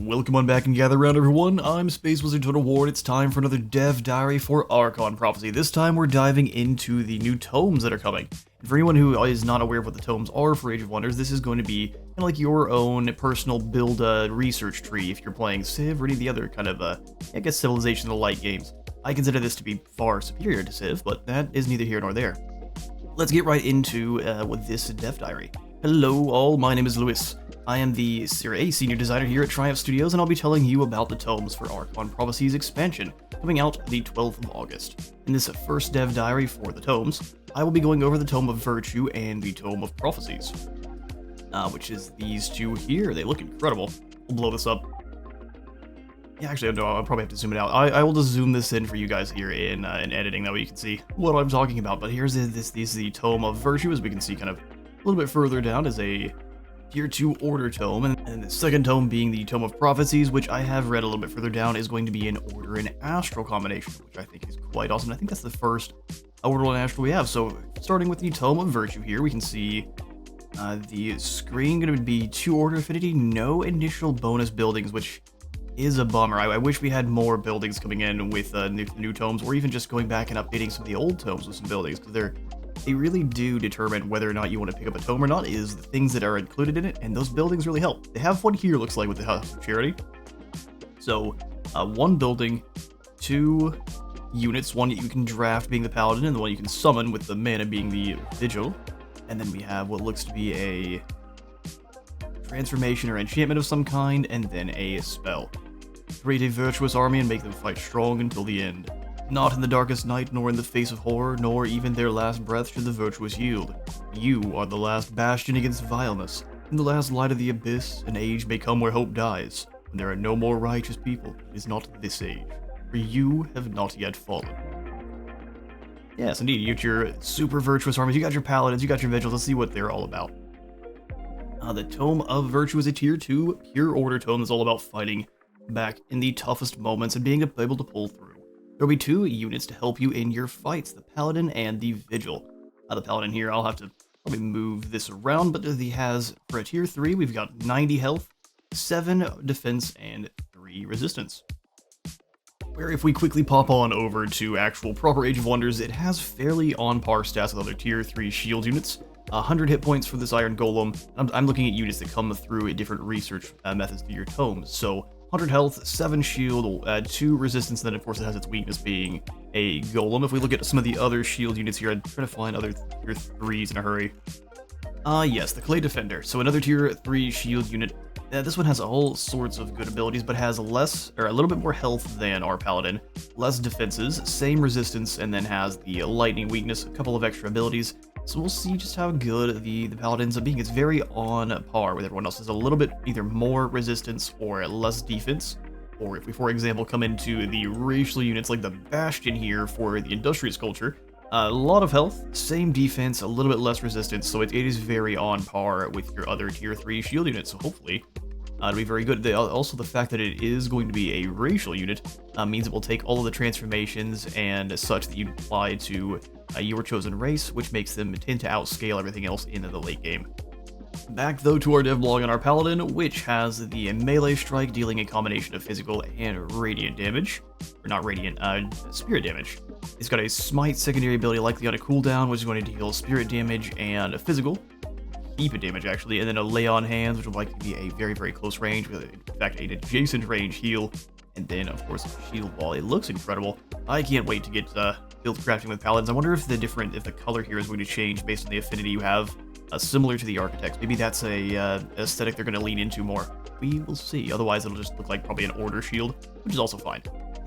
Welcome on back and gather around, everyone. I'm Space Wizard Total War, and it's time for another dev diary for Archon Prophecy. This time we're diving into the new tomes that are coming. And for anyone who is not aware of what the tomes are for Age of Wonders, this is going to be kind of like your own personal build research tree if you're playing Civ or any of the other kind of, I guess, Civilization of the Light games. I consider this to be far superior to Civ, but that is neither here nor there. Let's get right into with this dev diary. Hello all, my name is Lewis. I am the senior designer here at Triumph Studios, and I'll be telling you about the tomes for Archon Prophecies expansion, coming out the 12th of August. In this first dev diary for the tomes, I will be going over the Tome of Virtue and the Tome of Prophecies, which is these two here. They look incredible. We'll blow this up. Yeah, actually, no, I'll probably have to zoom it out. I will just zoom this in for you guys here in editing, that way you can see what I'm talking about. But here's this is the Tome of Virtue, as we can see kind of a little bit further down is a Tier 2 Order Tome, and the second tome being the Tome of Prophecies, which I have read a little bit further down, is going to be an Order and Astral combination, which I think is quite awesome. I think that's the first Order and Astral we have. So, starting with the Tome of Virtue here, we can see the screen going to be 2 Order Affinity, no initial bonus buildings, which is a bummer. I wish we had more buildings coming in with new tomes, or even just going back and updating some of the old tomes with some buildings, because they really do determine whether or not you want to pick up a tome or not, is the things that are included in it, and those buildings really help. They have one here, looks like, with the House of Charity. So, 1 building, 2 units, one that you can draft being the Paladin, and the one you can summon with the mana being the Vigil. And then we have what looks to be a transformation or enchantment of some kind, and then a spell. Create a virtuous army and make them fight strong until the end. Not in the darkest night, nor in the face of horror, nor even their last breath should the virtuous yield. You are the last bastion against vileness. In the last light of the abyss, an age may come where hope dies. When there are no more righteous people, it is not this age. For you have not yet fallen. Yes, indeed, you got your super virtuous armies, you got your paladins, you got your vigils. Let's see what they're all about. The Tome of Virtue is a Tier 2 Pure Order tome that's all about fighting back in the toughest moments and being able to pull through. There'll be 2 units to help you in your fights, the Paladin and the Vigil. The Paladin here, I'll have to probably move this around, but he has, for a Tier 3, we've got 90 health, 7 defense, and 3 resistance. Where if we quickly pop on over to actual proper Age of Wonders, it has fairly on-par stats with other Tier 3 shield units. 100 hit points for this Iron Golem. I'm looking at units that come through different research methods through your tomes. So 100 health, 7 shield, 2 resistance, and then of course it has its weakness being a golem. If we look at some of the other shield units here, I'd try to find other tier 3s in a hurry. Yes, the Clay Defender. So another tier 3 shield unit. This one has all sorts of good abilities, but has less, or a little bit more health than our Paladin, less defenses, same resistance, and then has the lightning weakness, a couple of extra abilities. So we'll see just how good the Paladin ends up being. It's very on par with everyone else. There's a little bit either more resistance or less defense. Or if we, for example, come into the racial units like the Bastion here for the Industrious culture, a lot of health, same defense, a little bit less resistance, so it is very on par with your other Tier 3 shield units, so hopefully it'll be very good. Also, the fact that it is going to be a racial unit means it will take all of the transformations and such that you apply to your chosen race, which makes them tend to outscale everything else in the late game. Back though to our devlog on our Paladin, which has the melee strike dealing a combination of physical and radiant damage. Or not radiant, spirit damage. It's got a smite secondary ability likely on a cooldown, which is going to deal spirit damage and physical. Heap of damage actually, and then a lay on hands, which will likely be a very, very close range, with in fact an adjacent range heal, and then of course a shield wall. It looks incredible. I can't wait to get build crafting with paladins. I wonder if the color here is going to change based on the affinity you have, similar to the architects. Maybe that's a aesthetic they're going to lean into more. We will see. Otherwise, it'll just look like probably an order shield, which is also fine.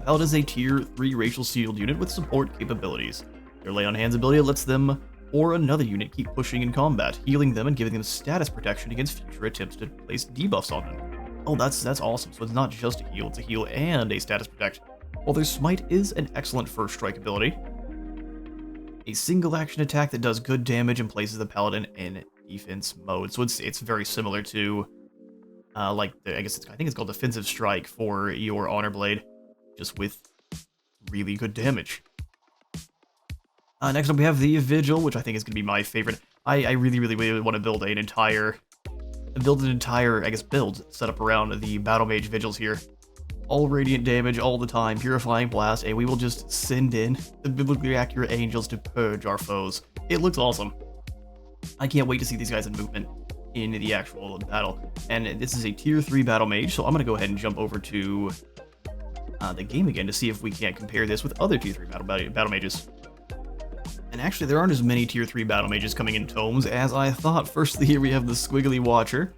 Paladin is a tier 3 racial shield unit with support capabilities. Their lay on hands ability lets them or another unit keep pushing in combat, healing them and giving them status protection against future attempts to place debuffs on them. Oh, that's awesome. So it's not just a heal, it's a heal and a status protect. While their smite is an excellent first strike ability, a single action attack that does good damage and places the Paladin in defense mode. So it's very similar to I think it's called Defensive Strike for your Honor Blade, just with really good damage. Next up we have the Vigil, which I think is going to be my favorite. I really want to build an entire built an entire, I guess, build set up around the Battle Mage Vigils here. All radiant damage all the time, purifying blast, and we will just send in the biblically accurate angels to purge our foes. It looks awesome. I can't wait to see these guys in movement in the actual battle. And this is a tier 3 battle mage, so I'm going to go ahead and jump over to the game again to see if we can't compare this with other tier 3 battle mages. And actually, there aren't as many tier 3 battle mages coming in tomes as I thought. Firstly, here we have the Squiggly Watcher,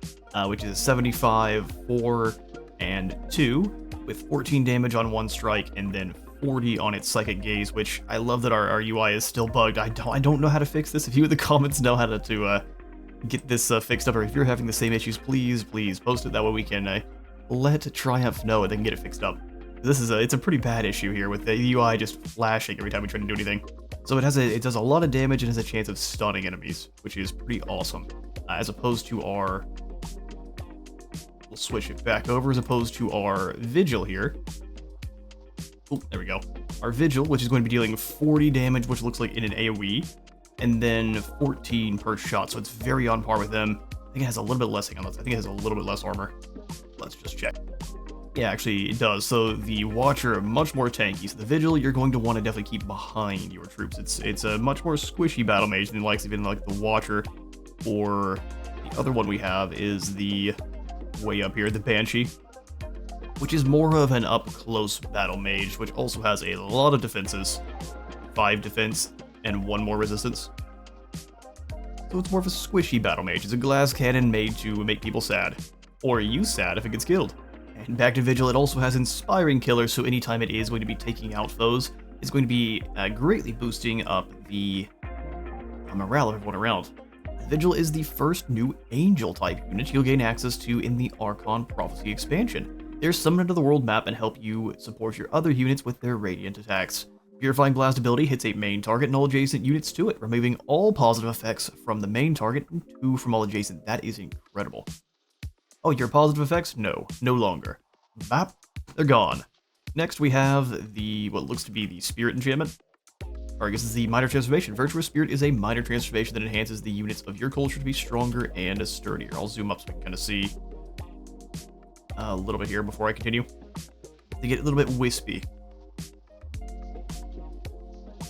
which is 75, 4, and 2, with 14 damage on one strike, and then 40 on its Psychic Gaze, which I love that our UI is still bugged. I don't know how to fix this. If you in the comments know how to get this fixed up, or if you're having the same issues, please post it. That way we can let Triumph know and they can get it fixed up. It's a pretty bad issue here with the UI just flashing every time we try to do anything. So it does a lot of damage and has a chance of stunning enemies, which is pretty awesome. As opposed to our, we'll switch it back over, as opposed to our Vigil here. Oh, there we go. Our Vigil, which is going to be dealing 40 damage, which looks like in an AoE, and then 14 per shot, so it's very on par with them. I think it has a little bit less, hang on, I think it has a little bit less armor. Let's just check. Yeah, actually it does. So the Watcher, much more tanky. So the Vigil, you're going to want to definitely keep behind your troops. It's a much more squishy battle mage than likes even like the Watcher, or the other one we have is the way up here, the Banshee, which is more of an up-close battle mage, which also has a lot of defenses, 5 defense and 1 more resistance. So it's more of a squishy battle mage. It's a glass cannon made to make people sad, or you sad if it gets killed. And back to Vigil, it also has Inspiring Killer, so anytime it is going to be taking out foes, it's going to be greatly boosting up the morale of everyone around. Vigil is the first new Angel-type unit you'll gain access to in the Archon Prophecy expansion. They're summoned into the world map and help you support your other units with their radiant attacks. Purifying Blast ability hits a main target and all adjacent units to it, removing all positive effects from the main target and 2 from all adjacent. That is incredible. Oh, your positive effects? No longer. Bap, they're gone. Next we have what looks to be the Spirit enchantment. Or I guess it's the Minor Transformation. Virtuous Spirit is a minor transformation that enhances the units of your culture to be stronger and sturdier. I'll zoom up so we can kind of see a little bit here before I continue. They get a little bit wispy.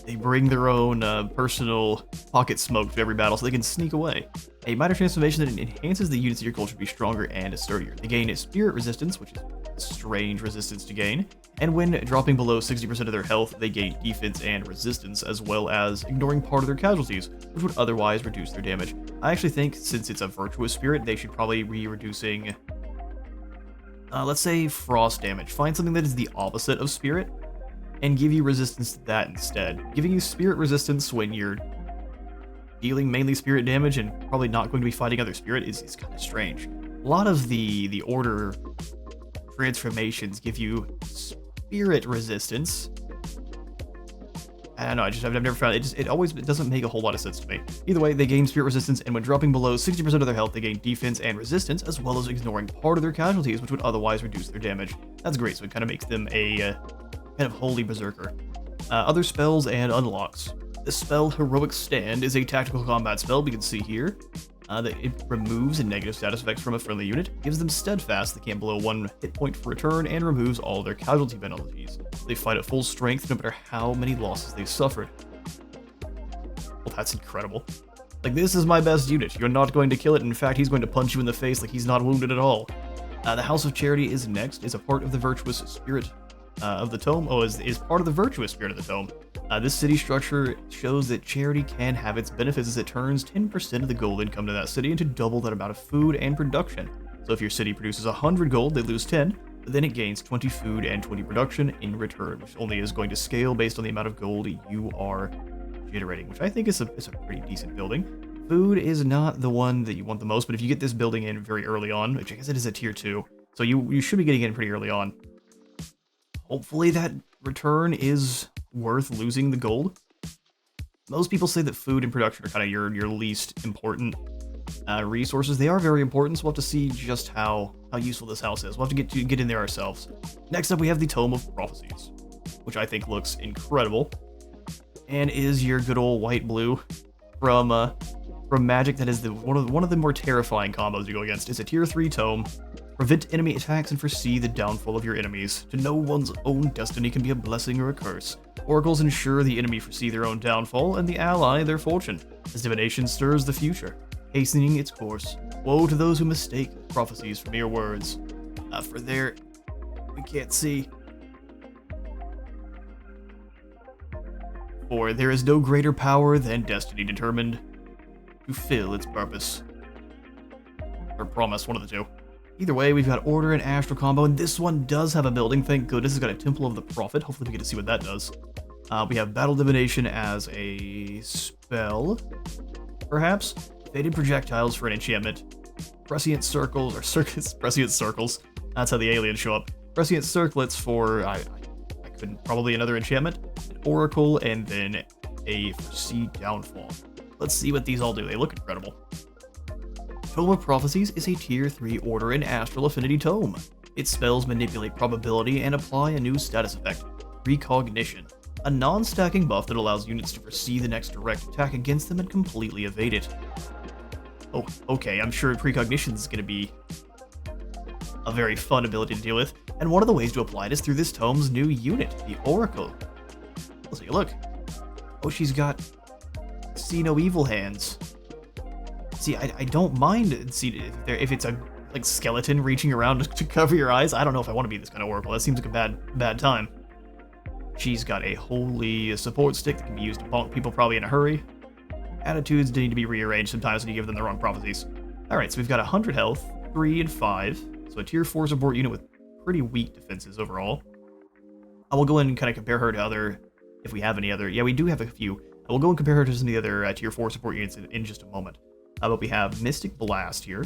They bring their own personal pocket smoke to every battle so they can sneak away. A minor transformation that enhances the units of your culture to be stronger and sturdier. They gain spirit resistance, which is strange resistance to gain, and when dropping below 60% of their health, they gain defense and resistance, as well as ignoring part of their casualties, which would otherwise reduce their damage. I actually think, since it's a virtuous spirit, they should probably be reducing, let's say, frost damage. Find something that is the opposite of spirit, and give you resistance to that instead. Giving you spirit resistance when you're dealing mainly spirit damage and probably not going to be fighting other spirit is kind of strange. A lot of the order transformations give you spirit resistance. I don't know, I've never found it. It doesn't make a whole lot of sense to me. Either way, they gain spirit resistance, and when dropping below 60% of their health, they gain defense and resistance, as well as ignoring part of their casualties, which would otherwise reduce their damage. That's great, so it kind of makes them a kind of holy berserker. Other spells and unlocks. The spell Heroic Stand is a tactical combat spell we can see here. That it removes negative status effects from a friendly unit, gives them steadfast, they can't below 1 hit point for a turn, and removes all their casualty penalties. They fight at full strength no matter how many losses they've suffered. Well, that's incredible. Like, this is my best unit. You're not going to kill it. In fact, he's going to punch you in the face like he's not wounded at all. The House of Charity is next, is a part of the virtuous spirit of the Tome. Oh, is part of the virtuous spirit of the Tome. This city structure shows that charity can have its benefits as it turns 10% of the gold income to that city into double that amount of food and production. So if your city produces 100 gold, they lose 10, but then it gains 20 food and 20 production in return, which only is going to scale based on the amount of gold you are generating, which I think is a pretty decent building. Food is not the one that you want the most, but if you get this building in very early on, which I guess it is a tier 2, so you should be getting in pretty early on. Hopefully that return is worth losing the gold. Most people say that food and production are kind of your least important resources. They are very important, so we'll have to see just how useful this house is. We'll have to get in there ourselves. Next up, we have the Tome of Prophecies, which I think looks incredible, and is your good old white blue from For a magic that is one of the more terrifying combos to go against. It's a tier 3 tome. Prevent enemy attacks and foresee the downfall of your enemies. To know one's own destiny can be a blessing or a curse. Oracles ensure the enemy foresee their own downfall and the ally their fortune, as divination stirs the future, hastening its course. Woe to those who mistake prophecies for mere words. For there, we can't see. For there is no greater power than destiny determined to fill its purpose. Or promise, one of the two. Either way, we've got Order and Astral combo, and this one does have a building, thank goodness. It's got a Temple of the Prophet. Hopefully we get to see what that does. We have Battle Divination as a spell, perhaps. Faded Projectiles for an enchantment. Prescient Circles, or Prescient Circles. That's how the aliens show up. Prescient Circlets for, I couldn't, probably another enchantment. An Oracle, and then a Foresee Downfall. Let's see what these all do. They look incredible. Tome of Prophecies is a tier 3 Order and Astral Affinity tome. Its spells manipulate probability and apply a new status effect, Precognition, a non-stacking buff that allows units to foresee the next direct attack against them and completely evade it. Oh, okay, I'm sure Precognition is going to be a very fun ability to deal with, and one of the ways to apply it is through this tome's new unit, the Oracle. Let's take a look. Oh, she's got See No Evil hands. See, I don't mind if it's a like skeleton reaching around to cover your eyes. I don't know if I want to be this kind of Oracle. That seems like a bad time. She's got a holy support stick that can be used to bonk people probably in a hurry. Attitudes need to be rearranged sometimes when you give them the wrong prophecies. Alright, so we've got 100 health, 3 and 5. So a tier 4 support unit with pretty weak defenses overall. I will go in and kind of compare her to other, if we have any other. Yeah, we do have a few. I will go and compare her to some of the other tier 4 support units in just a moment. But we have Mystic Blast here,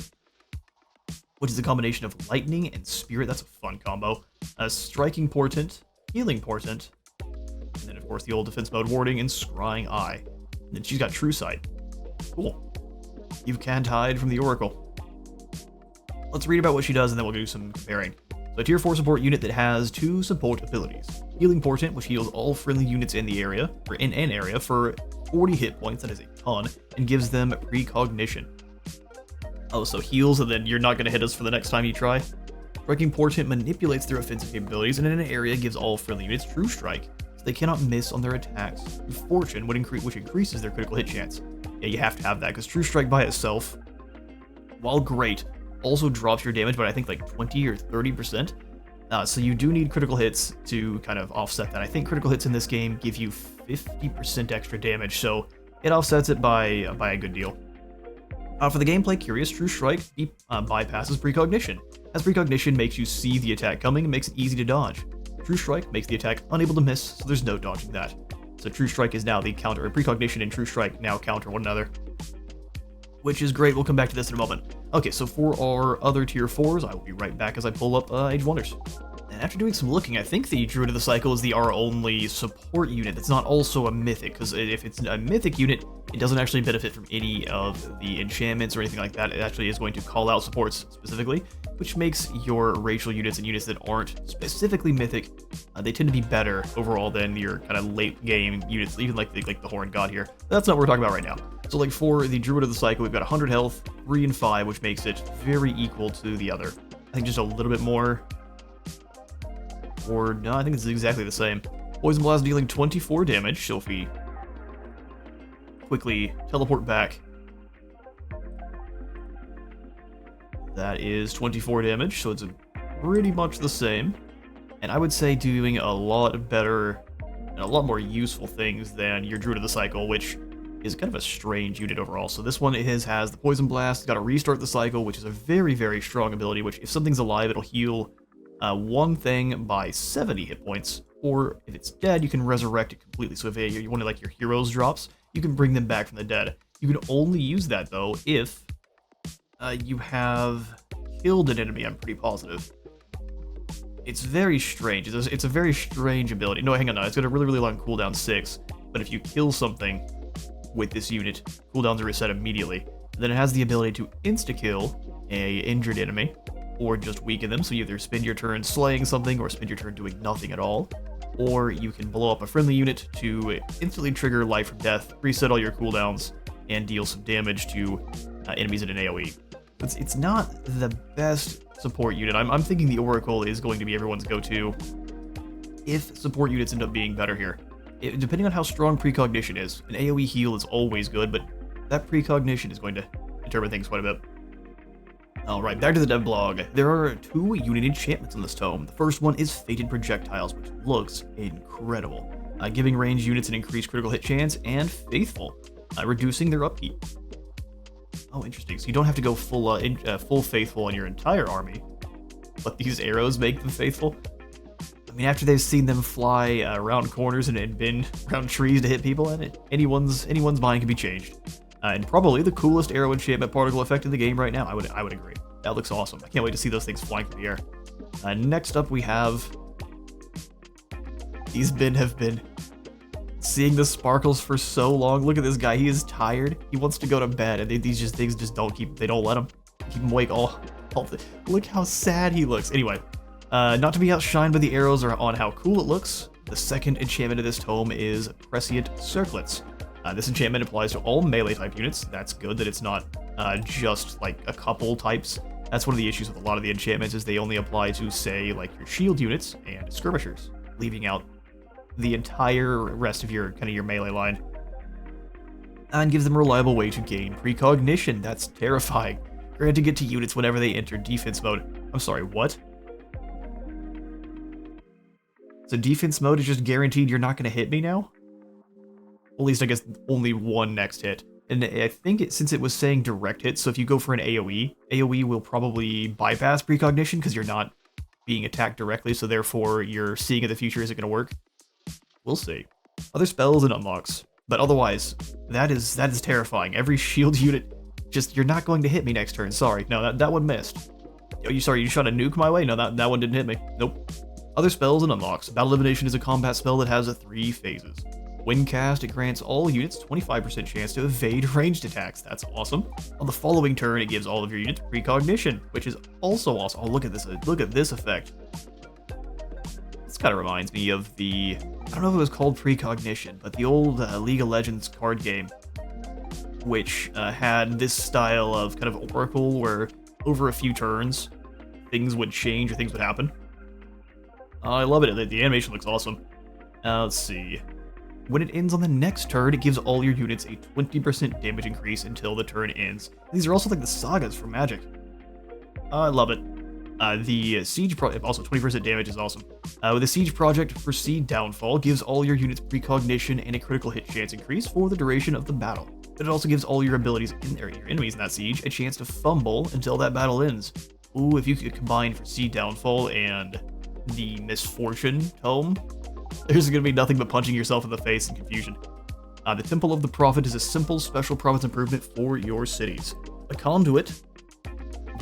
which is a combination of Lightning and Spirit. That's a fun combo. Striking Portent, Healing Portent, and then of course the old defense mode Warding and Scrying Eye. And then she's got True Sight. Cool. You can't hide from the Oracle. Let's read about what she does and then we'll do some comparing. So a tier 4 support unit that has 2 support abilities. Healing Portent, which heals all friendly units in the area, or in an area, for 40 hit points, that is a ton, and gives them Precognition. Oh, so heals, and then you're not going to hit us for the next time you try. Striking Portent manipulates their offensive capabilities, and in an area gives all friendly units True Strike, so they cannot miss on their attacks. Fortune, which increases their critical hit chance. Yeah, you have to have that, because True Strike by itself, while great, also drops your damage by I think like 20 or 30%. So you do need critical hits to kind of offset that. I think critical hits in this game give you 50% extra damage, so it offsets it by a good deal. For the gameplay, Curious True Strike bypasses Precognition, as Precognition makes you see the attack coming and makes it easy to dodge. True Strike makes the attack unable to miss, so there's no dodging that. So True Strike is now the counter, or Precognition and True Strike now counter one another, which is great. We'll come back to this in a moment. Okay, so for our other tier 4s, I will be right back as I pull up Age Wonders. And after doing some looking, I think the Druid of the Cycle is our only support unit that's not also a mythic, because if it's a mythic unit, it doesn't actually benefit from any of the enchantments or anything like that. It actually is going to call out supports specifically, which makes your racial units and units that aren't specifically mythic, they tend to be better overall than your kind of late game units, even like the Horned God here. That's not what we're talking about right now. So like for the Druid of the Cycle, we've got 100 health, 3 and 5, which makes it very equal to the other. I think just a little bit more. Or no, I think it's exactly the same. Poison Blast dealing 24 damage, so if we quickly teleport back, that is 24 damage, so it's pretty much the same. And I would say doing a lot better and a lot more useful things than your Druid of the Cycle, which is kind of a strange unit overall. So this one has the Poison Blast, it's got to restart the cycle, which is a very, very strong ability, which if something's alive, it'll heal one thing by 70 hit points, or if it's dead, you can resurrect it completely. So if one of like your heroes drops, you can bring them back from the dead. You can only use that though if you have killed an enemy, I'm pretty positive. It's very strange. It's a very strange ability. No, hang on, no, it's got a really, really long cooldown 6, but if you kill something with this unit, cooldowns are reset immediately. Then it has the ability to insta-kill a injured enemy, or just weaken them, so you either spend your turn slaying something, or spend your turn doing nothing at all. Or you can blow up a friendly unit to instantly trigger life from death, reset all your cooldowns, and deal some damage to enemies in an AoE. It's not the best support unit. I'm thinking the Oracle is going to be everyone's go-to if support units end up being better here. Depending on how strong Precognition is, an AoE heal is always good, but that Precognition is going to determine things quite a bit. Alright, back to the dev blog. There are 2 unit enchantments in this tome. The first one is Fated Projectiles, which looks incredible, giving ranged units an increased critical hit chance, and Faithful, reducing their upkeep. Oh, interesting. So you don't have to go full Faithful on your entire army, but these arrows make them Faithful? I mean, after they've seen them fly around corners and bend around trees to hit people, and anyone's mind can be changed. And probably the coolest arrow enchantment particle effect in the game right now. I would agree. That looks awesome. I can't wait to see those things flying through the air. Next up, we have these men have been seeing the sparkles for so long. Look at this guy. He is tired. He wants to go to bed, and these things just don't let him keep him awake all look how sad he looks. Anyway, not to be outshined by the arrows or on how cool it looks, the second enchantment of this tome is Prescient Circlets. This enchantment applies to all melee type units. That's good that it's not just like a couple types. That's one of the issues with a lot of the enchantments is they only apply to, say, like your shield units and skirmishers, leaving out the entire rest of your your melee line. And gives them a reliable way to gain precognition. That's terrifying. Granting it to units whenever they enter defense mode. I'm sorry, what? So defense mode is just guaranteed you're not going to hit me now? At least I guess only one next hit. And I think since it was saying direct hit, so if you go for an AoE will probably bypass precognition because you're not being attacked directly, so therefore your seeing of the future isn't going to work. We'll see. Other spells and unlocks. But otherwise, that is terrifying. Every shield unit, just, you're not going to hit me next turn. Sorry. No, that one missed. Oh, you shot a nuke my way? No, that one didn't hit me. Nope. Other spells and unlocks. Battle Elimination is a combat spell that has 3 phases. When cast, it grants all units 25% chance to evade ranged attacks. That's awesome. On the following turn, it gives all of your units precognition, which is also awesome. Oh, look at this effect. This kind of reminds me of the, I don't know if it was called precognition, but the old League of Legends card game, which had this style of kind of oracle where over a few turns, things would change or things would happen. I love it. The animation looks awesome. Let's see. When it ends on the next turn, it gives all your units a 20% damage increase until the turn ends. These are also like the sagas from Magic. I love it. The Siege Project, also 20% damage is awesome. The Siege Project for Seed Downfall gives all your units precognition and a critical hit chance increase for the duration of the battle. But it also gives all your abilities, your enemies in that siege, a chance to fumble until that battle ends. Ooh, if you could combine for Seed Downfall and the Misfortune Tome, there's going to be nothing but punching yourself in the face and confusion. The Temple of the Prophet is a simple special province improvement for your cities. A conduit,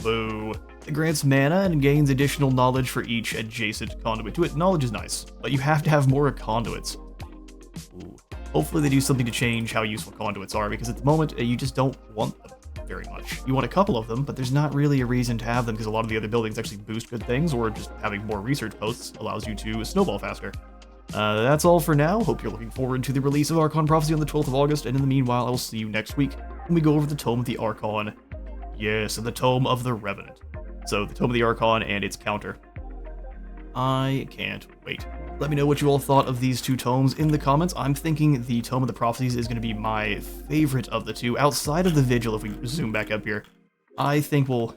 boo. It grants mana and gains additional knowledge for each adjacent conduit to it. Knowledge is nice, but you have to have more conduits. Ooh. Hopefully they do something to change how useful conduits are, because at the moment, you just don't want them very much. You want a couple of them, but there's not really a reason to have them because a lot of the other buildings actually boost good things, or just having more research posts allows you to snowball faster. That's all for now. Hope you're looking forward to the release of Archon Prophecy on the 12th of August, and in the meanwhile, I will see you next week when we go over the Tome of the Archon. Yes, and the Tome of the Revenant. So, the Tome of the Archon and its counter. I can't wait. Let me know what you all thought of these 2 tomes in the comments. I'm thinking the Tome of the Prophecies is going to be my favorite of the 2, outside of the Vigil, if we zoom back up here. I think we'll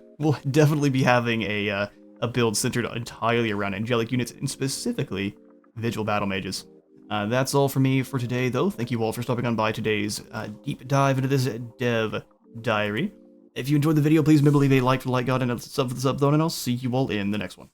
definitely be having a build centered entirely around angelic units, and specifically Vigil Battle Mages. That's all for me for today, though. Thank you all for stopping on by today's deep dive into this dev diary. If you enjoyed the video, please remember to leave a like for the like god and a sub for the sub though, and I'll see you all in the next one.